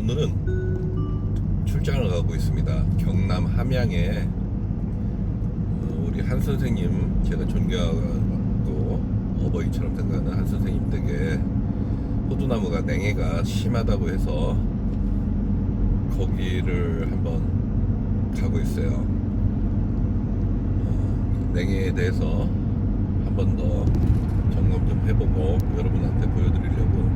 오늘은 출장을 가고 있습니다. 경남 함양에 우리 한 선생님, 제가 존경하고 어버이처럼 생각하는 한 선생님 댁에 호두나무가 냉해가 심하다고 해서 거기를 한번 가고 있어요. 냉해에 대해서 한 번 더 점검 좀 해보고 여러분한테 보여드리려고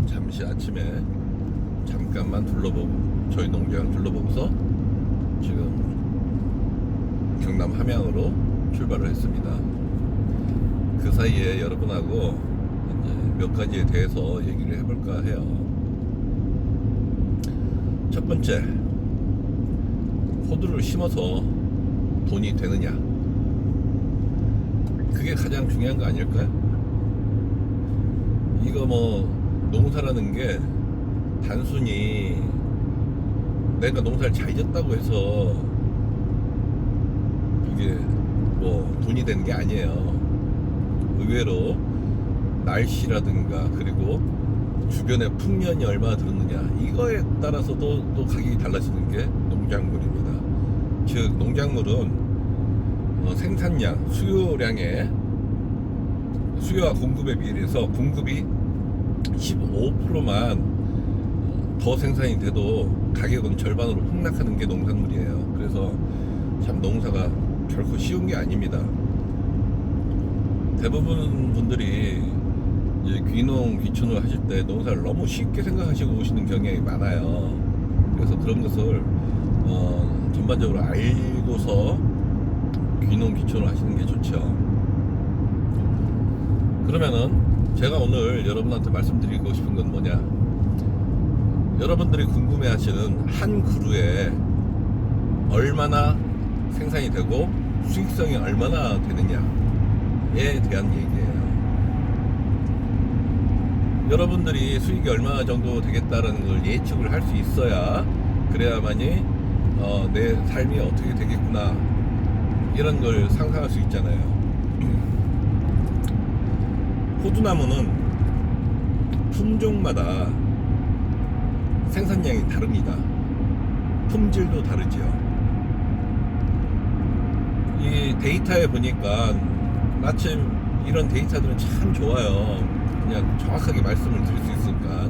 잠시 아침에 잠깐만 둘러보고 저희 농장 둘러보고서 지금 경남 함양으로 출발을 했습니다. 그 사이에 여러분하고 이제 몇 가지에 대해서 얘기를 해볼까 해요. 첫 번째, 호두를 심어서 돈이 되느냐, 그게 가장 중요한 거 아닐까요? 이거 뭐 농사라는 게 단순히 내가 농사를 잘 짓다고 해서 이게 뭐 돈이 되는 게 아니에요. 의외로 날씨라든가 그리고 주변의 풍년이 얼마나 들었느냐, 이거에 따라서도 또 가격이 달라지는 게 농작물입니다. 즉 농작물은 생산량, 수요와 공급에 비해서 공급이 15%만 더 생산이 돼도 가격은 절반으로 폭락하는 게 농산물이에요. 그래서 참 농사가 결코 쉬운 게 아닙니다. 대부분 분들이 이제 귀농 귀촌을 하실 때 농사를 너무 쉽게 생각하시고 오시는 경향이 많아요. 그래서 그런 것을 전반적으로 알고서 귀농 귀촌을 하시는 게 좋죠. 그러면은 제가 오늘 여러분한테 말씀드리고 싶은 건 뭐냐, 여러분들이 궁금해 하시는 한 그루에 얼마나 생산이 되고 수익성이 얼마나 되느냐에 대한 얘기예요. 여러분들이 수익이 얼마 정도 되겠다라는 걸 예측을 할 수 있어야, 그래야만이 내 삶이 어떻게 되겠구나 이런 걸 상상할 수 있잖아요. 호두나무는 품종마다 생산량이 다릅니다. 품질도 다르지요. 이 데이터에 보니까 마침 이런 데이터들은 참 좋아요. 그냥 정확하게 말씀을 드릴 수 있으니까.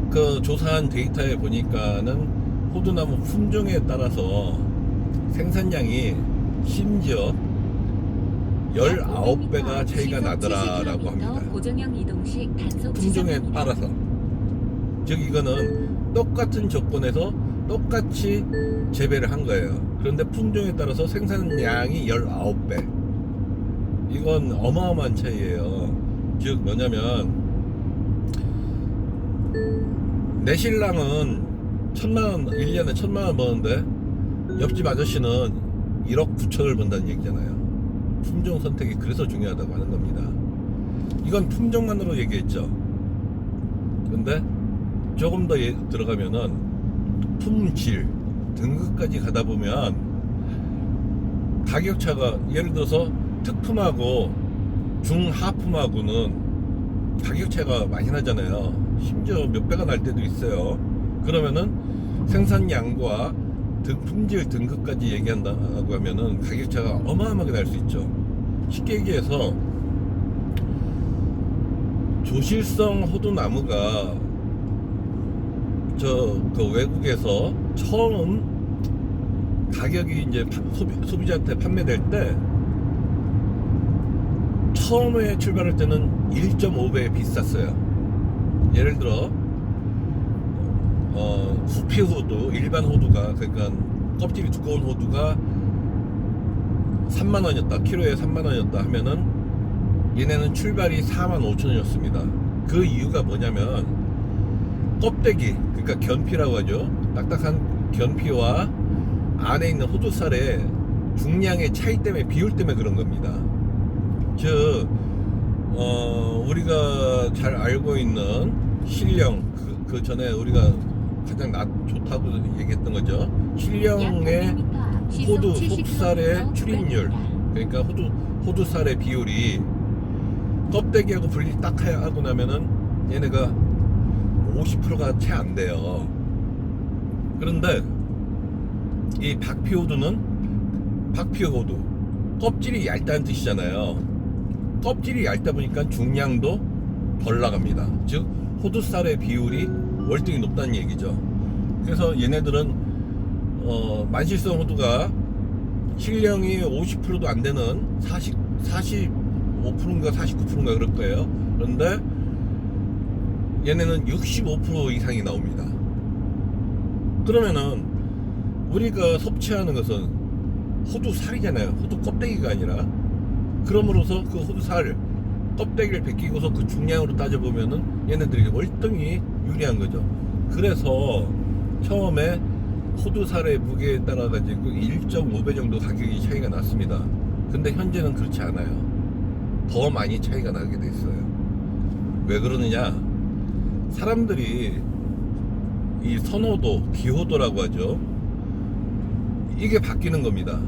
그 조사한 데이터에 보니까는 호두나무 품종에 따라서 생산량이 심지어 19배가 차이가 나더라라고 합니다. 품종에 따라서. 즉 이거는 똑같은 조건에서 똑같이 재배를 한 거예요. 그런데 품종에 따라서 생산량이 19배. 이건 어마어마한 차이예요. 즉 뭐냐면, 내 신랑은 1년에 1,000만원 버는데 옆집 아저씨는 1억 9천을 번다는 얘기잖아요. 품종 선택이 그래서 중요하다고 하는 겁니다. 이건 품종만으로 얘기했죠. 근데 조금 더 들어가면은 품질, 등급까지 가다 보면 가격차가, 예를 들어서 특품하고 중하품하고는 가격차가 많이 나잖아요. 심지어 몇 배가 날 때도 있어요. 그러면은 생산량과 품질 등급까지 얘기한다고 하면은 가격차가 어마어마하게 날 수 있죠. 쉽게 얘기해서 조실성 호두나무가 그 외국에서 처음 가격이 이제 소비자한테 판매될 때, 처음에 출발할 때는 1.5배 비쌌어요. 예를 들어 구피 호두, 일반 호두가, 그러니까 껍질이 두꺼운 호두가 3만원이었다, 키로에 3만원이었다 하면은 얘네는 출발이 45,000원이었습니다. 그 이유가 뭐냐면 껍데기, 그러니까 견피라고 하죠. 딱딱한 견피와 안에 있는 호두살의 중량의 차이 때문에, 비율 때문에 그런 겁니다. 즉 우리가 잘 알고 있는 신령, 그 전에 우리가 가장 좋다고 얘기했던 거죠. 신령의 호두 속살의 출입률, 그러니까 호두살의 비율이 껍데기하고 분리 딱 하고 나면은 얘네가 50%가 채 안 돼요. 그런데 이 박피호 호두 껍질이 얇다는 뜻이잖아요. 껍질이 얇다 보니까 중량도 덜 나갑니다. 즉 호두쌀의 비율이 월등히 높다는 얘기죠. 그래서 얘네들은 만실성 호두가 실령이 50%도 안 되는 45%인가 49%인가 그럴 거예요. 그런데 얘네는 65% 이상이 나옵니다. 그러면은 우리가 섭취하는 것은 호두살이잖아요. 호두 껍데기가 아니라. 그럼으로써 그 호두살 껍데기를 벗기고서 그 중량으로 따져보면은 얘네들이 월등히 유리한 거죠. 그래서 처음에 호두살의 무게에 따라 가지고 1.5배 정도 가격이 차이가 났습니다. 근데 현재는 그렇지 않아요. 더 많이 차이가 나게 돼 있어요. 왜 그러느냐? 사람들이 이 선호도, 기호도라고 하죠. 이게 바뀌는 겁니다.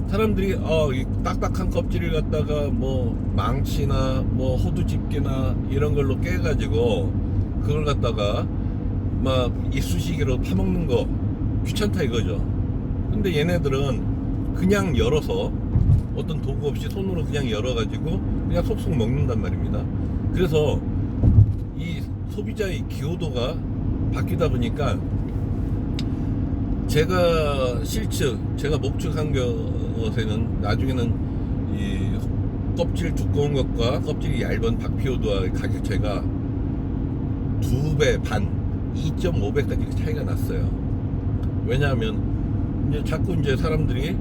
사람들이 이 딱딱한 껍질을 갖다가 뭐 망치나 뭐 호두 집게나 이런 걸로 깨가지고 그걸 갖다가 막 이쑤시개로 파먹는 거 귀찮다 이거죠. 근데 얘네들은 그냥 열어서 어떤 도구 없이 손으로 그냥 열어가지고 그냥 속속 먹는단 말입니다. 그래서 이 소비자의 기호도가 바뀌다 보니까 제가 목축한 것에는 나중에는 이 껍질 두꺼운 것과 껍질이 얇은 박피호두와의 가격 차이가 2배 반, 2.5배까지 차이가 났어요. 왜냐하면 이제 자꾸 이제 사람들이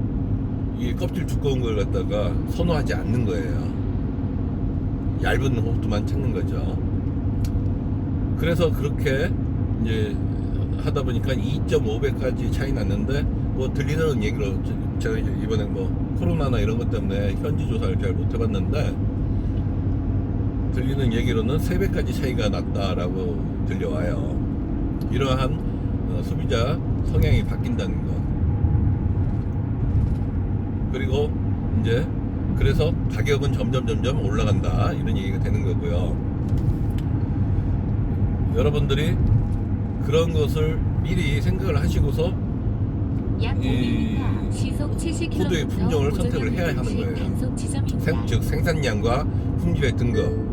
이 껍질 두꺼운 걸 갖다가 선호하지 않는 거예요. 얇은 호두만 찾는 거죠. 그래서 그렇게 이제 하다 보니까 2.5배까지 차이 났는데 뭐 들리는 얘기로 제가 이번에 뭐 코로나나 이런 것 때문에 현지 조사를 잘 못 해봤는데 들리는 얘기로는 3배까지 차이가 났다라고 들려와요. 이러한 소비자 성향이 바뀐다는 것. 그리고 이제 그래서 가격은 점점 올라간다 이런 얘기가 되는 거고요. 여러분들이 그런 것을 미리 생각을 하시고서 이 호두의 품종을 선택을 해야 하는 거예요. 즉 생산량과 품질의 등급,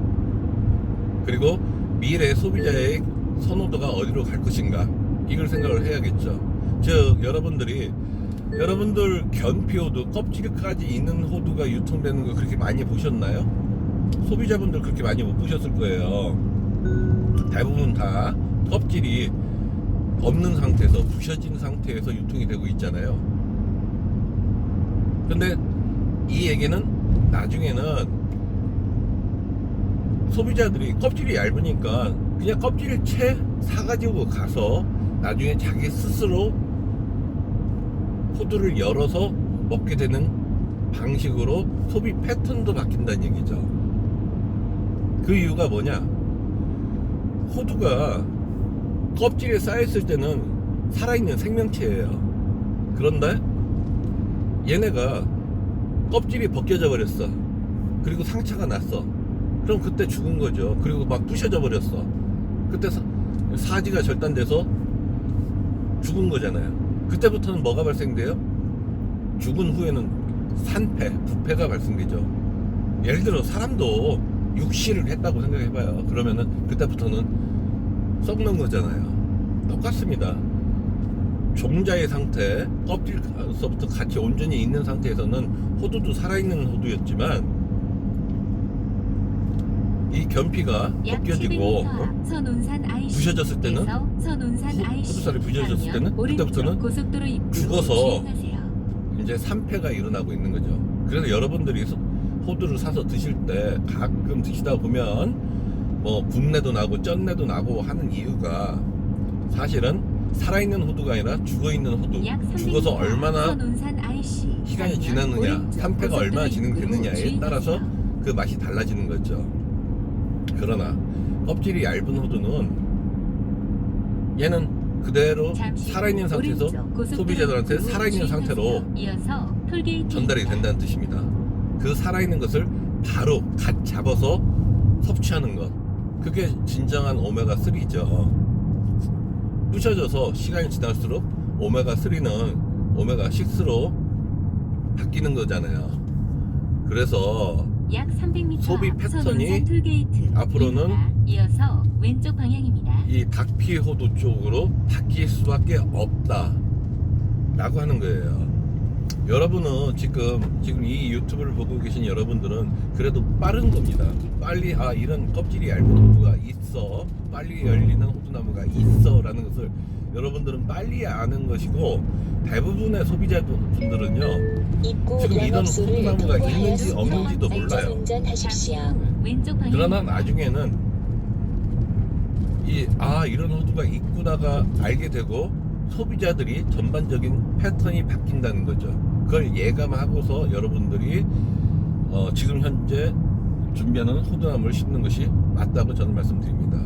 그리고 미래 소비자의 선호도가 어디로 갈 것인가, 이걸 생각을 해야겠죠. 즉 여러분들 견피호두 껍질까지 있는 호두가 유통되는 거 그렇게 많이 보셨나요? 소비자분들 그렇게 많이 못 보셨을 거예요. 대부분 다 껍질이 없는 상태에서, 부셔진 상태에서 유통이 되고 있잖아요. 근데 이 얘기는 나중에는 소비자들이 껍질이 얇으니까 그냥 껍질을 사가지고 가서 나중에 자기 스스로 호두를 열어서 먹게 되는 방식으로 소비 패턴도 바뀐다는 얘기죠. 그 이유가 뭐냐? 호두가 껍질에 쌓였을 때는 살아있는 생명체예요. 그런데 얘네가 껍질이 벗겨져 버렸어. 그리고 상처가 났어. 그럼 그때 죽은 거죠. 그리고 막 부셔져 버렸어. 그때 사지가 절단돼서 죽은 거잖아요. 그때부터는 뭐가 발생돼요? 죽은 후에는 산패, 부패가 발생되죠. 예를 들어 사람도 육시를 했다고 생각해봐요. 그러면은 그때부터는 썩는 거잖아요. 똑같습니다. 종자의 상태, 껍질서부터 같이 온전히 있는 상태에서는 호두도 살아있는 호두였지만 이 견피가 벗겨지고 부셔졌을 때는, 호두살이 부셔졌을 때는 그때부터는 죽어서 이제 산패가 일어나고 있는 거죠. 그래서 여러분들이 호두를 사서 드실 때 가끔 드시다 보면 뭐 분내도 나고 쩐내도 나고 하는 이유가 사실은 살아있는 호두가 아니라 죽어있는 호두, 죽어서 얼마나 시간이 지났느냐, 산패가 얼마나 진행됐느냐에 따라서 그 맛이 달라지는 거죠. 그러나 kop질이 얇은 호두는 얘는 그대로 살아있는 상태에서 소비자들한테 살아있는 상태로 전달이 된다는 뜻입니다. 그 살아있는 것을 바로 갓 잡아서 섭취하는 것, 그게 진정한 오메가3죠. 부셔져서 시간이 지날수록 오메가3는 오메가6로 바뀌는 거잖아요. 그래서 약 300m 소비 패턴이 톨게이트 앞으로는 이어서 왼쪽 방향입니다. 이 닭피 호두 쪽으로 바뀔 수밖에 없다 라고 하는 거예요. 여러분은 지금 이 유튜브를 보고 계신 여러분들은 그래도 빠른 겁니다. 빨리 이런 껍질이 얇은 호두가 있어, 빨리 열리는 호두나무가 있어 라는 것을 여러분들은 빨리 아는 것이고, 대부분의 소비자분들은요 지금 이런 호두나무가 있는지 없는지도 몰라요. 운전하십시오. 왼쪽 방향. 그러나 나중에는 이런 호두가 있구나가 알게 되고 소비자들이 전반적인 패턴이 바뀐다는 거죠. 그걸 예감하고서 여러분들이 지금 현재 준비하는 호두나무를 심는 것이 맞다고 저는 말씀드립니다.